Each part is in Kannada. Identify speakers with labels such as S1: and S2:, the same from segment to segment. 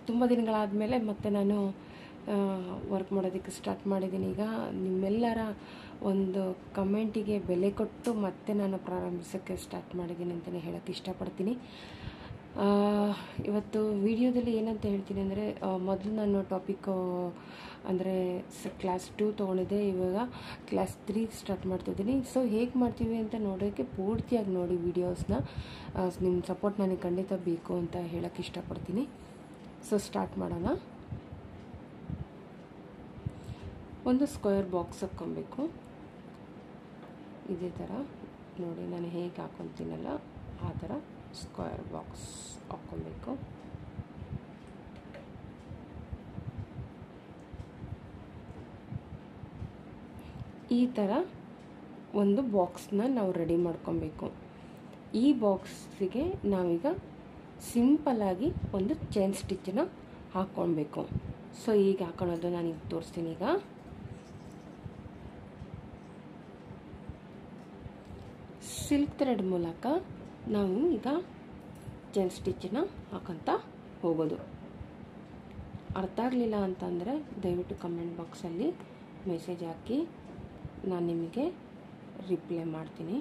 S1: ತುಂಬ ದಿನಗಳಾದ ಮೇಲೆ ಮತ್ತೆ ನಾನು ವರ್ಕ್ ಮಾಡೋದಕ್ಕೆ ಸ್ಟಾರ್ಟ್ ಮಾಡಿದ್ದೀನಿ. ಈಗ ನಿಮ್ಮೆಲ್ಲರ ಒಂದು ಕಮೆಂಟಿಗೆ ಬೆಲೆ ಕೊಟ್ಟು ಮತ್ತೆ ನಾನು ಪ್ರಾರಂಭಿಸೋಕ್ಕೆ ಸ್ಟಾರ್ಟ್ ಮಾಡಿದ್ದೀನಿ ಅಂತಲೇ ಹೇಳೋಕ್ಕೆ ಇಷ್ಟಪಡ್ತೀನಿ. ಇವತ್ತು ವಿಡಿಯೋದಲ್ಲಿ ಏನಂತ ಹೇಳ್ತೀನಿ ಅಂದರೆ, ಮೊದಲು ನಾನು ಟಾಪಿಕ್ಕು ಅಂದರೆ ಕ್ಲಾಸ್ 2 ತೊಗೊಂಡಿದ್ದೆ, ಇವಾಗ ಕ್ಲಾಸ್ 3 ಸ್ಟಾರ್ಟ್ ಮಾಡ್ತಿದ್ದೀನಿ. ಸೊ ಹೇಗೆ ಮಾಡ್ತೀವಿ ಅಂತ ನೋಡೋಕ್ಕೆ ಪೂರ್ತಿಯಾಗಿ ನೋಡಿ ವಿಡಿಯೋಸ್ನ. ನಿಮ್ಮ ಸಪೋರ್ಟ್ ನನಗೆ ಖಂಡಿತ ಬೇಕು ಅಂತ ಹೇಳೋಕ್ಕೆ ಇಷ್ಟಪಡ್ತೀನಿ. ಸೊ ಸ್ಟಾರ್ಟ್ ಮಾಡೋಣ. ಒಂದು ಸ್ಕ್ವೇರ್ ಬಾಕ್ಸ್ ಹಾಕ್ಕೊಬೇಕು. ಇದೇ ಥರ ನೋಡಿ, ನಾನು ಹೇಗೆ ಹಾಕ್ಕೊತೀನಲ್ಲ ಆ ಥರ ಸ್ಕ್ವೇರ್ ಬಾಕ್ಸ್ ಹಾಕ್ಕೊಬೇಕು. ಈ ಥರ ಒಂದು ಬಾಕ್ಸ್ನ ನಾವು ರೆಡಿ ಮಾಡ್ಕೊಬೇಕು. ಈ ಬಾಕ್ಸಿಗೆ ನಾವೀಗ ಸಿಂಪಲ್ಲಾಗಿ ಒಂದು ಚೈನ್ ಸ್ಟಿಚ್ಚನ್ನ ಹಾಕ್ಕೊಳ್ಬೇಕು. ಸೊ ಈಗ ಹಾಕೊಳ್ಳೋದು ನಾನೀಗ ತೋರಿಸ್ತೀನಿ. ಈಗ ಸಿಲ್ಕ್ ಥ್ರೆಡ್ ಮೂಲಕ ನಾವು ಈಗ ಚೈನ್ ಸ್ಟಿಚ್ಚನ್ನ ಹಾಕೋಂತ ಹೋಗೋದು. ಅರ್ಥ ಆಗಲಿಲ್ಲ ಅಂತಂದರೆ ದಯವಿಟ್ಟು ಕಮೆಂಟ್ ಬಾಕ್ಸಲ್ಲಿ ಮೆಸೇಜ್ ಹಾಕಿ, ನಾನು ನಿಮಗೆ ರಿಪ್ಲೈ ಮಾಡ್ತೀನಿ.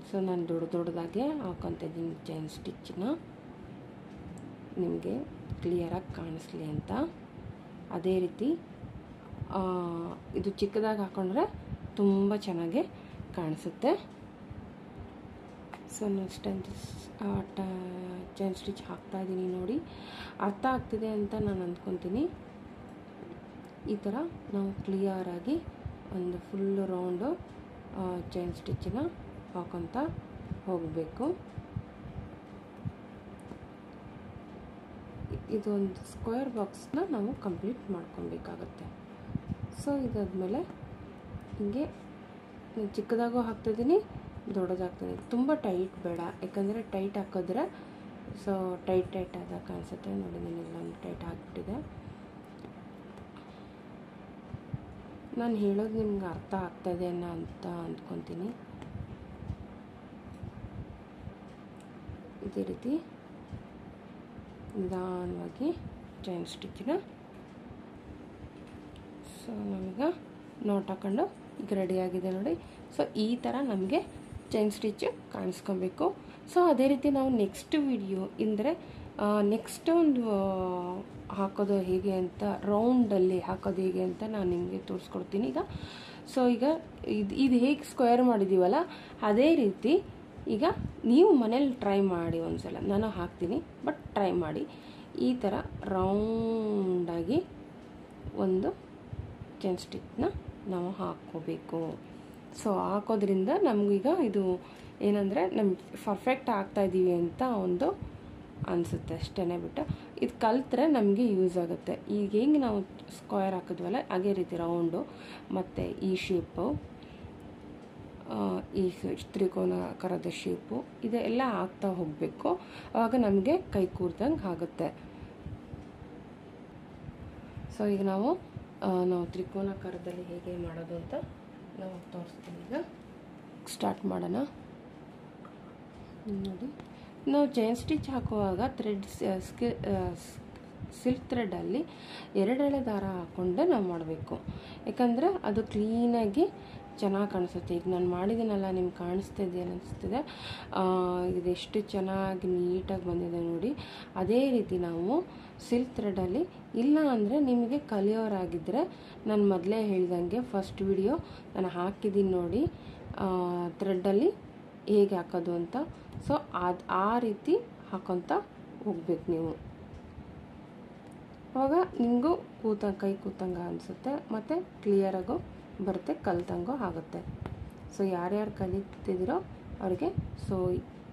S1: ಸೊ ನಾನು ದೊಡ್ಡದಾಗೆ ಹಾಕೊತಿದ್ದೀನಿ ಚೈನ್ ಸ್ಟಿಚ್ಚನ್ನ, ನಿಮಗೆ ಕ್ಲಿಯರಾಗಿ ಕಾಣಿಸ್ಲಿ ಅಂತ. ಅದೇ ರೀತಿ ಇದು ಚಿಕ್ಕದಾಗಿ ಹಾಕೊಂಡ್ರೆ ತುಂಬ ಚೆನ್ನಾಗಿ ಕಾಣಿಸುತ್ತೆ. So next time chain stitch ಹಾಕ್ತಾಯಿದ್ದೀನಿ ನೋಡಿ. ಅರ್ಥ ಆಗ್ತಿದೆ ಅಂತ ನಾನು ಅಂದ್ಕೊತೀನಿ. ಈ ಥರ ನಾವು ಕ್ಲಿಯರಾಗಿ ಒಂದು ಫುಲ್ ರೌಂಡು ಚೈನ್ ಸ್ಟಿಚ್ಚನ್ನ ಹಾಕೊತ ಹೋಗಬೇಕು. ಇದೊಂದು ಸ್ಕ್ವೇರ್ ಬಾಕ್ಸ್ನ ನಾವು ಕಂಪ್ಲೀಟ್ ಮಾಡ್ಕೊಬೇಕಾಗತ್ತೆ. ಸೊ ಇದಾದಮೇಲೆ ಹಿಂಗೆ ಚಿಕ್ಕದಾಗೂ ಹಾಕ್ತಿದ್ದೀನಿ, ದೊಡ್ಡದಾಗ್ತಿದ್ದೀನಿ. ತುಂಬ ಟೈಟ್ ಬೇಡ, ಯಾಕಂದರೆ ಟೈಟ್ ಹಾಕಿದ್ರೆ ಸೊ ಟೈಟ್ ಆದಾಗ ಕಾಣಿಸುತ್ತೆ. ನೋಡಿ, ನಾನೆಲ್ಲ ಟೈಟ್ ಆಗಿಬಿಟ್ಟಿದೆ. ನಾನು ಹೇಳೋದು ನಿಮ್ಗೆ ಅರ್ಥ ಆಗ್ತಾಯಿದೆ ಅಂತ ಅಂದ್ಕೊತೀನಿ. ಇದೇ ರೀತಿ ನಿಧಾನವಾಗಿ ಚೈನ್ ಸ್ಟಿಚ್ಚನ್ನ ಸೊ ನಾವೀಗ ನೋಟ್ ಹಾಕೊಂಡು ಈಗ ರೆಡಿಯಾಗಿದೆ ನೋಡಿ. ಸೊ ಈ ಥರ ನಮಗೆ ಚೈನ್ ಸ್ಟಿಚ್ಚು ಕಾಣಿಸ್ಕೊಬೇಕು. ಸೊ ಅದೇ ರೀತಿ ನಾವು ನೆಕ್ಸ್ಟ್ ವಿಡಿಯೋ ಅಂದರೆ ನೆಕ್ಸ್ಟ್ ಒಂದು ಹಾಕೋದು ಹೇಗೆ ಅಂತ, ರೌಂಡಲ್ಲಿ ಹಾಕೋದು ಹೇಗೆ ಅಂತ ನಾನು ನಿಮಗೆ ತೋರಿಸ್ಕೊಡ್ತೀನಿ ಈಗ. ಸೊ ಈಗ ಇದು ಹೇಗೆ ಸ್ಕ್ವೇರ್ ಮಾಡಿದ್ದೀವಲ್ಲ ಅದೇ ರೀತಿ ಈಗ ನೀವು ಮನೇಲಿ ಟ್ರೈ ಮಾಡಿ ಒಂದ್ಸಲ. ನಾನು ಹಾಕ್ತೀನಿ, ಬಟ್ ಟ್ರೈ ಮಾಡಿ. ಈ ಥರ ರೌಂಡಾಗಿ ಒಂದು ಚೈನ್ ಸ್ಟಿಚ್ನ ನಾವು ಹಾಕ್ಕೋಬೇಕು. ಸೊ ಹಾಕೋದ್ರಿಂದ ನಮಗೀಗ ಇದು ಏನಂದರೆ ನಮ್ಗೆ ಪರ್ಫೆಕ್ಟ್ ಆಗ್ತಾಯಿದ್ದೀವಿ ಅಂತ ಒಂದು ಅನಿಸುತ್ತೆ ಅಷ್ಟೇ ಬಿಟ್ಟು. ಇದು ಕಲ್ತ್ರೆ ನಮಗೆ ಯೂಸ್ ಆಗುತ್ತೆ. ಈಗ ಹೆಂಗೆ ನಾವು ಸ್ಕ್ವೇರ್ ಹಾಕಿದ್ವಲ್ಲ ಅದೇ ರೀತಿ ರೌಂಡು ಮತ್ತು ಈ ಶೇಪು, ಈ ತ್ರಿಕೋನಾಕಾರದ ಶೇಪು ಇದೆಲ್ಲ ಹಾಕ್ತಾ ಹೋಗಬೇಕು. ಆವಾಗ ನಮಗೆ ಕೈ ಕೂರ್ದಂಗೆ ಆಗುತ್ತೆ. ಸೊ ಈಗ ನಾವು ತ್ರಿಕೋನಾಕಾರದಲ್ಲಿ ಹೇಗೆ ಮಾಡೋದು ಅಂತ ನಾವು ತೋರಿಸ್ತೀನಿ. ಈಗ ಸ್ಟಾರ್ಟ್ ಮಾಡೋಣ. ನೋಡಿ, ನಾವು ಚೈನ್ ಸ್ಟಿಚ್ ಹಾಕುವಾಗ ಸಿಲ್ಕ್ ಥ್ರೆಡ್ಡಲ್ಲಿ 2 ಎಳೆ ದಾರ ಹಾಕ್ಕೊಂಡು ನಾವು ಮಾಡಬೇಕು. ಯಾಕಂದರೆ ಅದು ಕ್ಲೀನಾಗಿ ಚೆನ್ನಾಗಿ ಕಾಣಿಸುತ್ತೆ. ಈಗ ನಾನು ಮಾಡಿದ್ದೀನಲ್ಲ, ನಿಮ್ಗೆ ಕಾಣಿಸ್ತಿದೆ ಅನಿಸ್ತಿದೆ. ಇದೆಷ್ಟು ಚೆನ್ನಾಗಿ ನೀಟಾಗಿ ಬಂದಿದೆ ನೋಡಿ. ಅದೇ ರೀತಿ ನಾವು ಸಿಲ್ಕ್ ಥ್ರೆಡಲ್ಲಿ ಇಲ್ಲ ಅಂದರೆ ನಿಮಗೆ ಕಲಿಯೋರಾಗಿದ್ದರೆ ನಾನು ಮೊದಲೇ ಹೇಳ್ದಂಗೆ ಫಸ್ಟ್ ವಿಡಿಯೋ ನಾನು ಹಾಕಿದ್ದೀನಿ ನೋಡಿ, ಥ್ರೆಡ್ಡಲ್ಲಿ ಹೇಗೆ ಹಾಕೋದು ಅಂತ. ಸೊ ಆ ರೀತಿ ಹಾಕೊತ ಹೋಗ್ಬೇಕು ನೀವು. ಆವಾಗ ನಿಮಗೂ ಕೈ ಕೂತಂಗೆ ಅನಿಸುತ್ತೆ ಮತ್ತು ಕ್ಲಿಯರಾಗೂ ಬರುತ್ತೆ, ಕಲ್ತಂಗೂ ಆಗುತ್ತೆ. ಸೊ ಯಾರ್ಯಾರು ಕಲಿತಿದ್ದೀರೋ ಅವ್ರಿಗೆ ಸೊ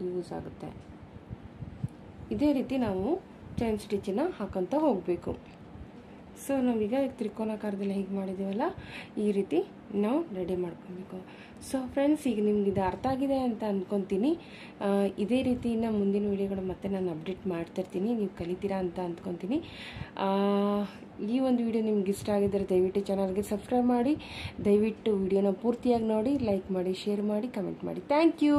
S1: ಯೂಸ್ ಆಗುತ್ತೆ. ಇದೇ ರೀತಿ ನಾವು ಚೈನ್ ಸ್ಟಿಚ್ಚನ್ನ ಹಾಕೊತ ಹೋಗಬೇಕು. ಸೊ ನಾವೀಗ ತ್ರಿಕೋನಾಕಾರದಲ್ಲಿ ಹೇಗೆ ಮಾಡಿದ್ದೀವಲ್ಲ ಈ ರೀತಿ ನಾವು ರೆಡಿ ಮಾಡ್ಕೊಬೇಕು. ಸೊ ಫ್ರೆಂಡ್ಸ್, ಈಗ ನಿಮ್ಗೆ ಇದು ಅರ್ಥ ಆಗಿದೆ ಅಂತ ಅಂದ್ಕೊತೀನಿ. ಇದೇ ರೀತಿ ಮುಂದಿನ ವಿಡಿಯೋಗಳು ಮತ್ತೆ ನಾನು ಅಪ್ಡೇಟ್ ಮಾಡ್ತಿರ್ತೀನಿ, ನೀವು ಕಲಿತೀರಾ ಅಂತ ಅಂದ್ಕೊತೀನಿ. ಈ ಒಂದು ವಿಡಿಯೋ ನಿಮ್ಗೆ ಇಷ್ಟ ಆಗಿದ್ದರೆ ದಯವಿಟ್ಟು ಚಾನಲ್ಗೆ ಸಬ್ಸ್ಕ್ರೈಬ್ ಮಾಡಿ, ದಯವಿಟ್ಟು ವಿಡಿಯೋನ ಪೂರ್ತಿಯಾಗಿ ನೋಡಿ, ಲೈಕ್ ಮಾಡಿ, ಶೇರ್ ಮಾಡಿ, ಕಮೆಂಟ್ ಮಾಡಿ. Thank you.